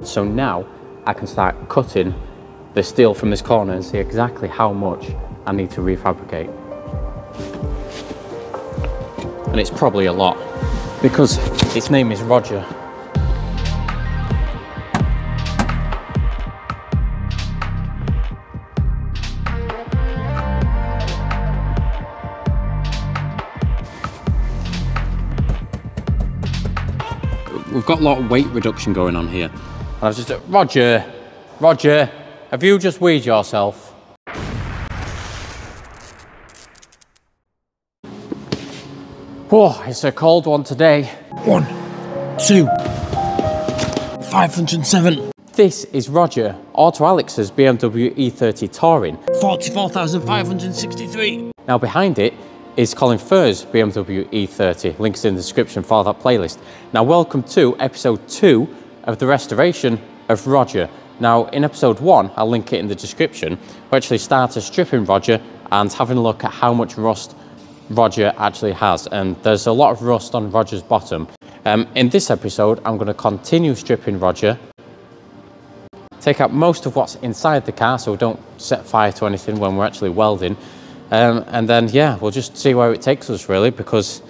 So now I can start cutting the steel from this corner and see exactly how much I need to refabricate. And it's probably a lot because its name is Roger. We've got a lot of weight reduction going on here. And I was just, Roger, have you just weed yourself? Whoa, it's a cold one today. 1, 2, 507. This is Roger, Auto Alex's BMW E30 Touring. 44,563. Now behind it is Colin Furze BMW E30. Links in the description for that playlist. Now welcome to episode 2 of the restoration of Roger. Now in episode 1, I'll link it in the description, we actually started stripping Roger and having a look at how much rust Roger actually has. And there's a lot of rust on Roger's bottom. In this episode, I'm going to continue stripping Roger, take out most of what's inside the car so we don't set fire to anything when we're actually welding. And then, yeah, we'll just see where it takes us, really, because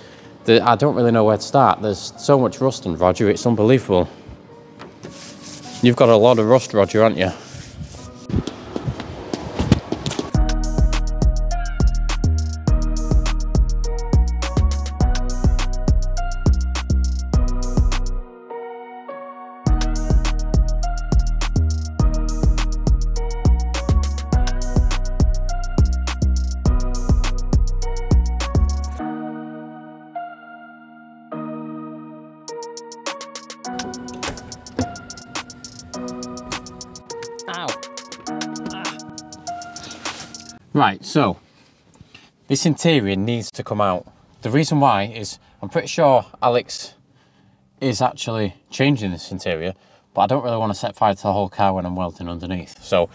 I don't really know where to start. There's so much rust on Roger, it's unbelievable. You've got a lot of rust, Roger, haven't you? Ow. Right, so this interior needs to come out. The reason why is I'm pretty sure Alex is actually changing this interior, but I don't really want to set fire to the whole car when I'm welding underneath. So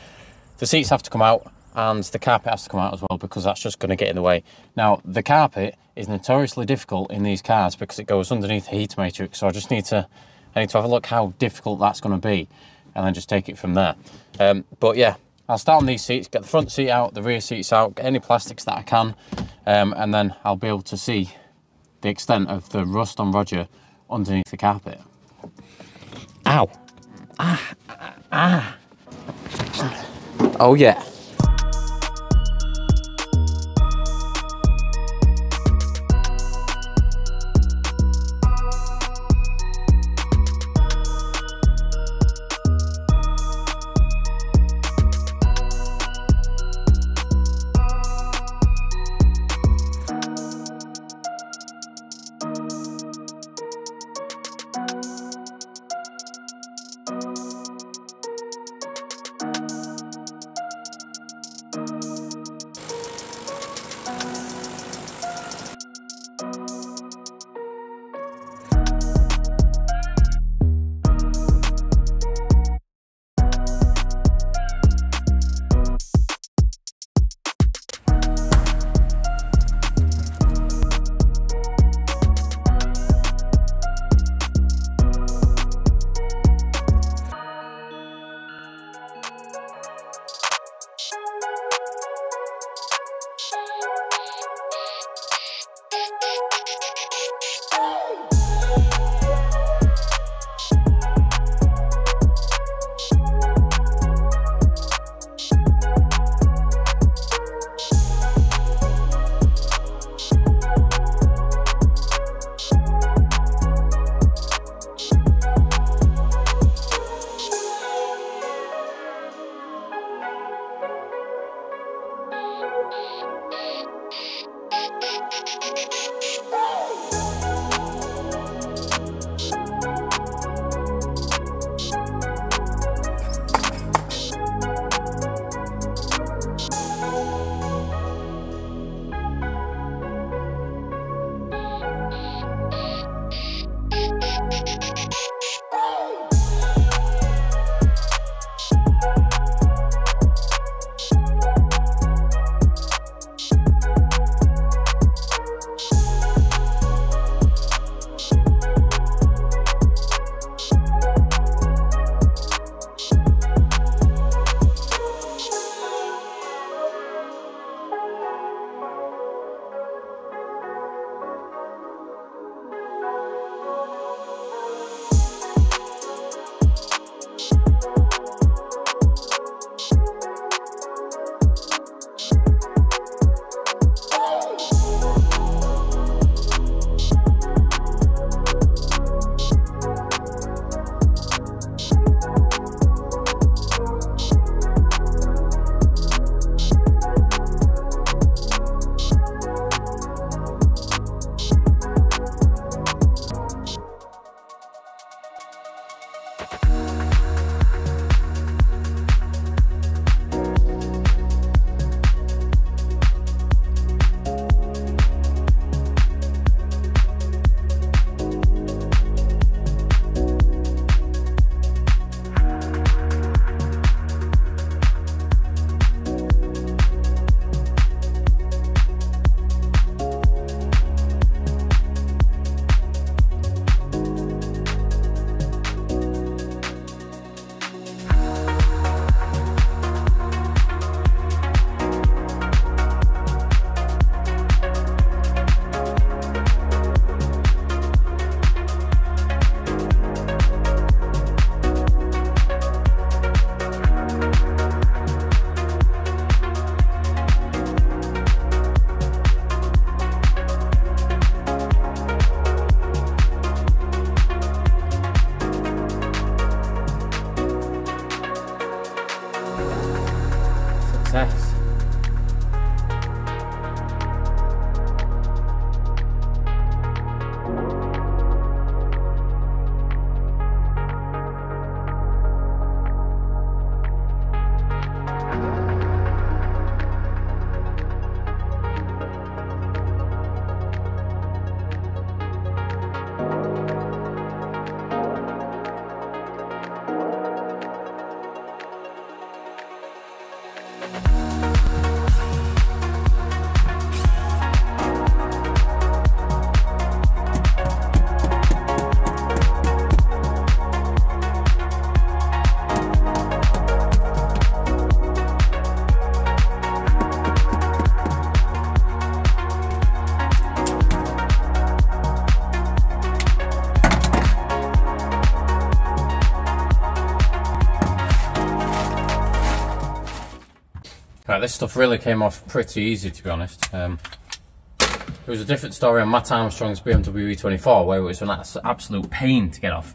the seats have to come out and the carpet has to come out as well, because that's just going to get in the way. Now the carpet is notoriously difficult in these cars because it goes underneath the heater matrix, so I need to have a look how difficult that's going to be and then just take it from there. But yeah, I'll start on these seats, get the front seat out, the rear seats out, get any plastics that I can, and then I'll be able to see the extent of the rust on Roger underneath the carpet. Ow. Oh yeah. Right, this stuff really came off pretty easy, to be honest. It was a different story on Matt Armstrong's BMW E24, where it was an absolute pain to get off.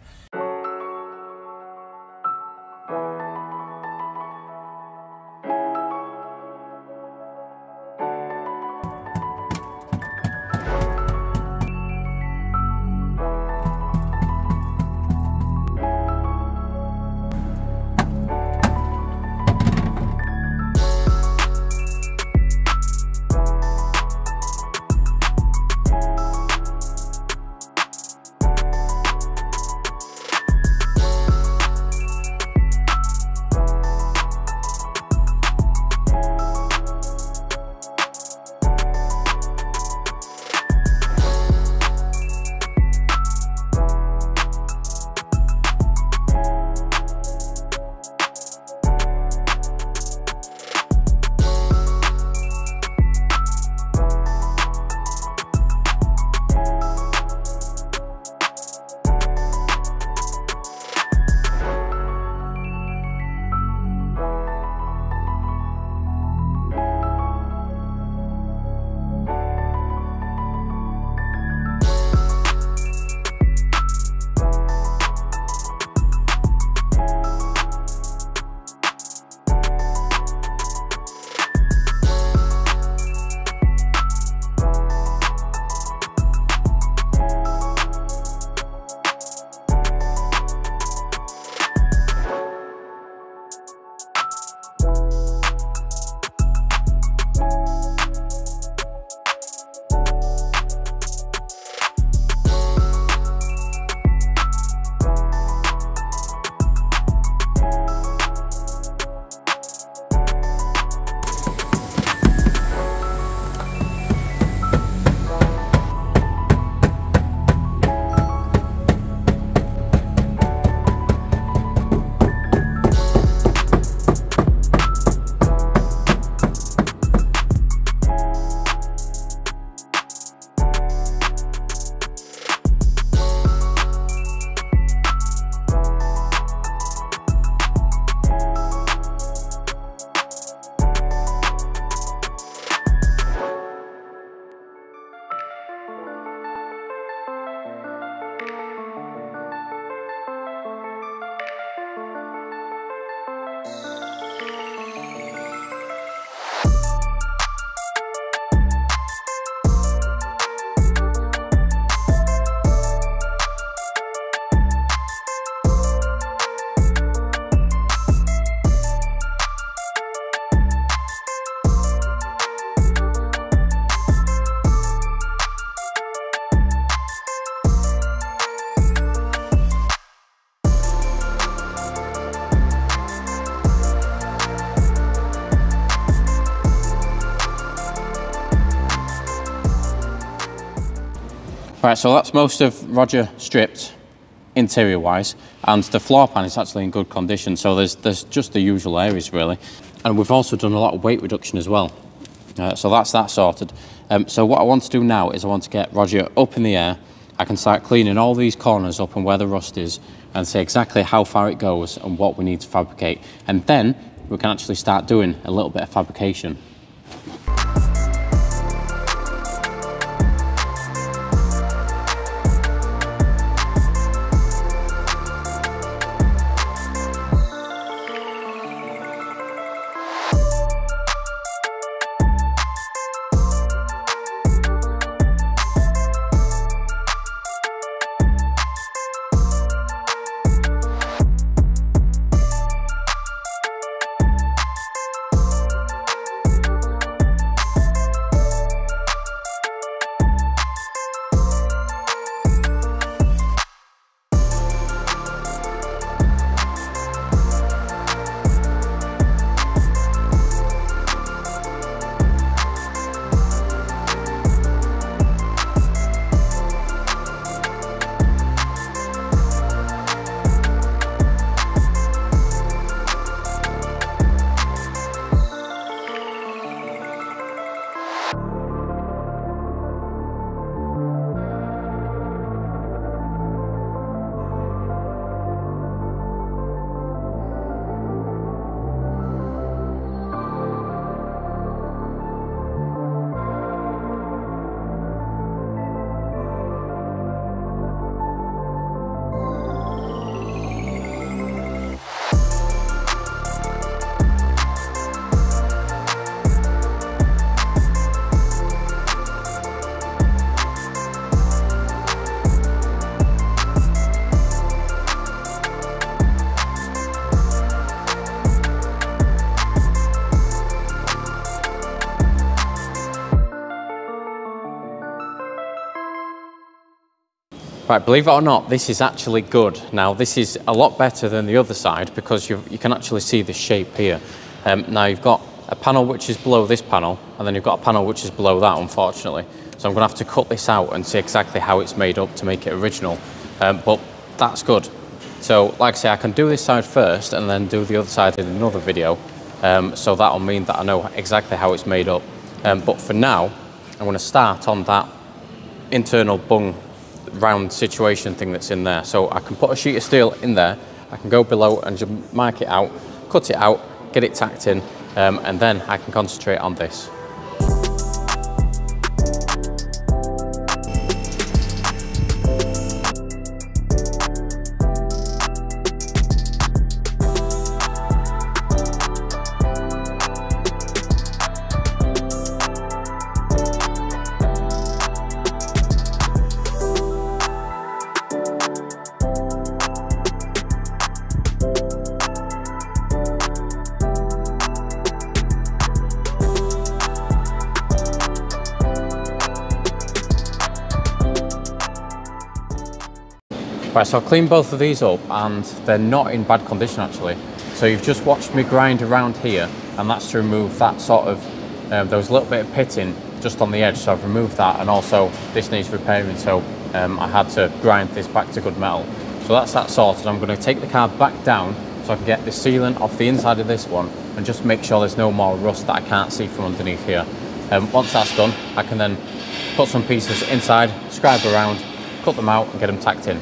Right, so that's most of Roger stripped interior wise, and the floor pan is actually in good condition, so there's just the usual areas really. And we've also done a lot of weight reduction as well, so that's that sorted. So what I want to do now is I want to get Roger up in the air. I can start cleaning all these corners up and where the rust is and see exactly how far it goes and what we need to fabricate, and then we can actually start doing a little bit of fabrication. Right, believe it or not, this is actually good. Now, this is a lot better than the other side because you can actually see the shape here. Now, you've got a panel which is below this panel, and then you've got a panel which is below that, unfortunately. So I'm going to have to cut this out and see exactly how it's made up to make it original. But that's good. So, like I say, I can do this side first and then do the other side in another video. So that'll mean that I know exactly how it's made up. But for now, I'm going to start on that internal bung round situation thing that's in there. So I can put a sheet of steel in there, I can go below and just mark it out, cut it out, get it tacked in, and then I can concentrate on this. Right, so I've cleaned both of these up and they're not in bad condition actually. So you've just watched me grind around here, and that's to remove that sort of, there was a little bit of pitting just on the edge, so I've removed that, and also this needs repairing, so I had to grind this back to good metal. So that's that sorted. I'm going to take the car back down so I can get the sealant off the inside of this one and just make sure there's no more rust that I can't see from underneath here. Once that's done, I can then put some pieces inside, scribe around, cut them out and get them tacked in.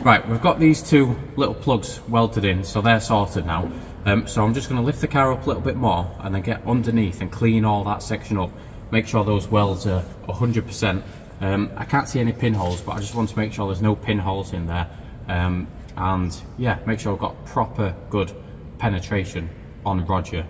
Right, we've got these two little plugs welded in, so they're sorted now. So I'm just going to lift the car up a little bit more and then get underneath and clean all that section up. Make sure those welds are 100%. I can't see any pinholes, but I just want to make sure there's no pinholes in there. And yeah, make sure I've got proper good penetration on Roger.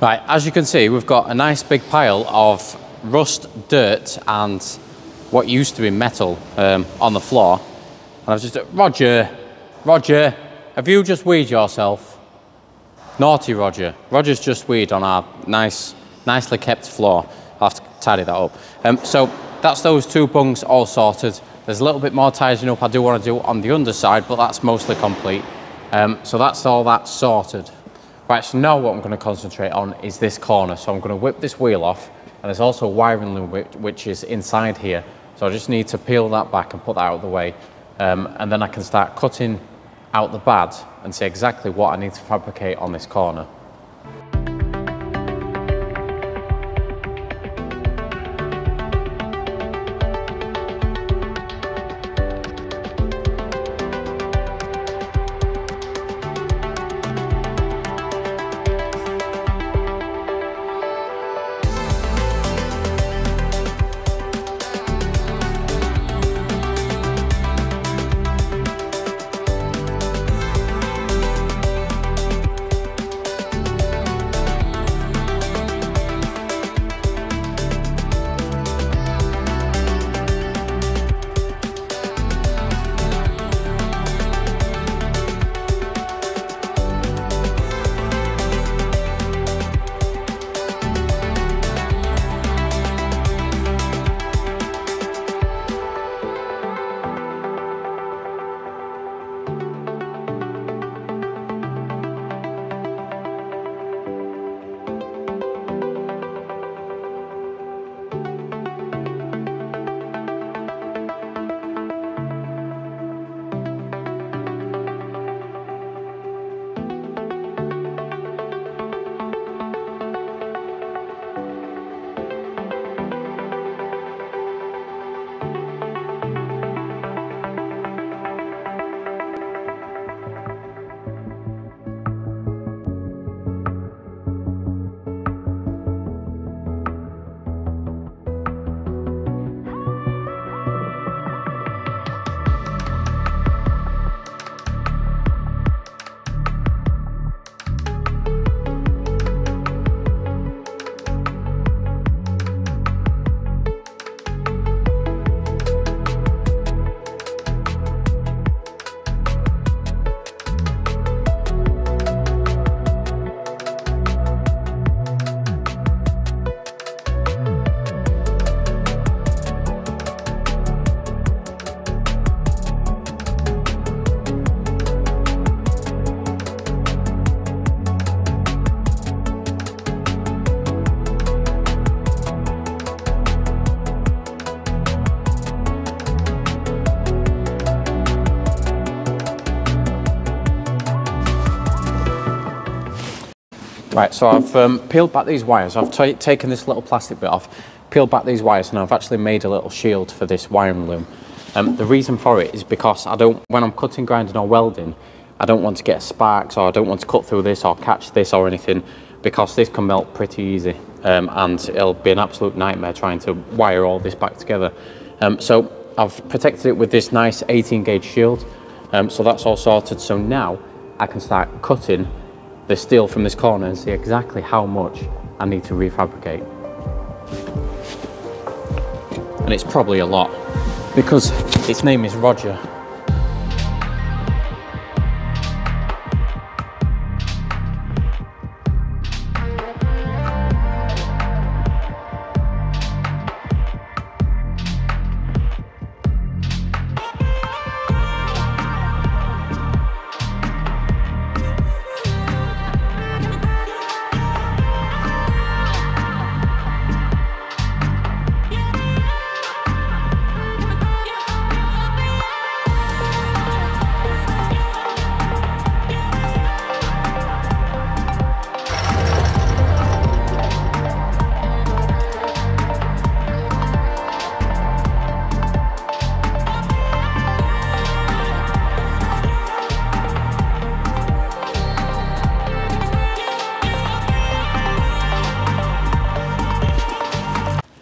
Right, as you can see, we've got a nice big pile of rust, dirt, and what used to be metal on the floor. And I've just, Roger, have you just weed yourself? Naughty Roger. Roger's just weed on our nicely kept floor. I'll have to tidy that up. So that's those two bungs all sorted. There's a little bit more tidying up I do want to do on the underside, but that's mostly complete. So that's all that sorted. Right, so now what I'm going to concentrate on is this corner. So I'm going to whip this wheel off, and there's also a wiring loom which is inside here. So I just need to peel that back and put that out of the way. And then I can start cutting out the bad and see exactly what I need to fabricate on this corner. Right, so I've peeled back these wires. I've taken this little plastic bit off, peeled back these wires, and I've actually made a little shield for this wiring loom. The reason for it is because when I'm cutting, grinding or welding, I don't want to get sparks, or I don't want to cut through this or catch this or anything because this can melt pretty easy, and it'll be an absolute nightmare trying to wire all this back together. So I've protected it with this nice 18 gauge shield, so that's all sorted. So now I can start cutting the steel from this corner and see exactly how much I need to refabricate. And it's probably a lot, because its name is Roger.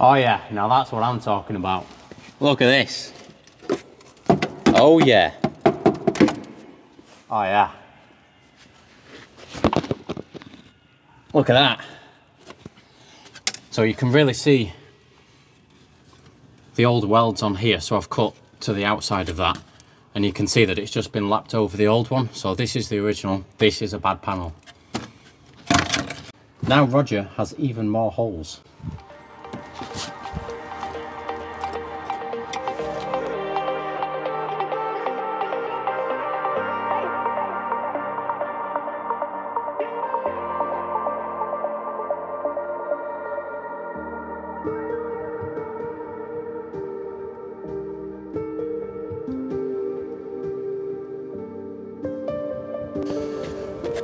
Oh yeah, now that's what I'm talking about. Look at this. Oh yeah. Oh yeah. Look at that. So you can really see the old welds on here. So I've cut to the outside of that, and you can see that it's just been lapped over the old one. So this is the original, this is a bad panel. Now Roger has even more holes.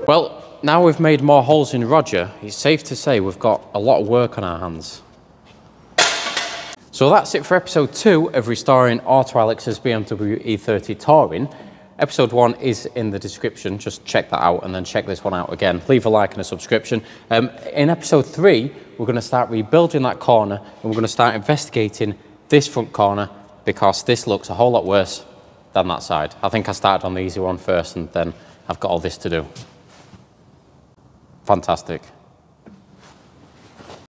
Well, now we've made more holes in Roger, it's safe to say we've got a lot of work on our hands. So that's it for episode 2 of restoring Auto Alex's BMW E30 Touring. Episode 1 is in the description, just check that out and then check this one out again. Leave a like and a subscription. In episode 3, we're going to start rebuilding that corner, and we're going to start investigating this front corner, because this looks a whole lot worse than that side. I think I started on the easy one first, and then I've got all this to do. Fantastic.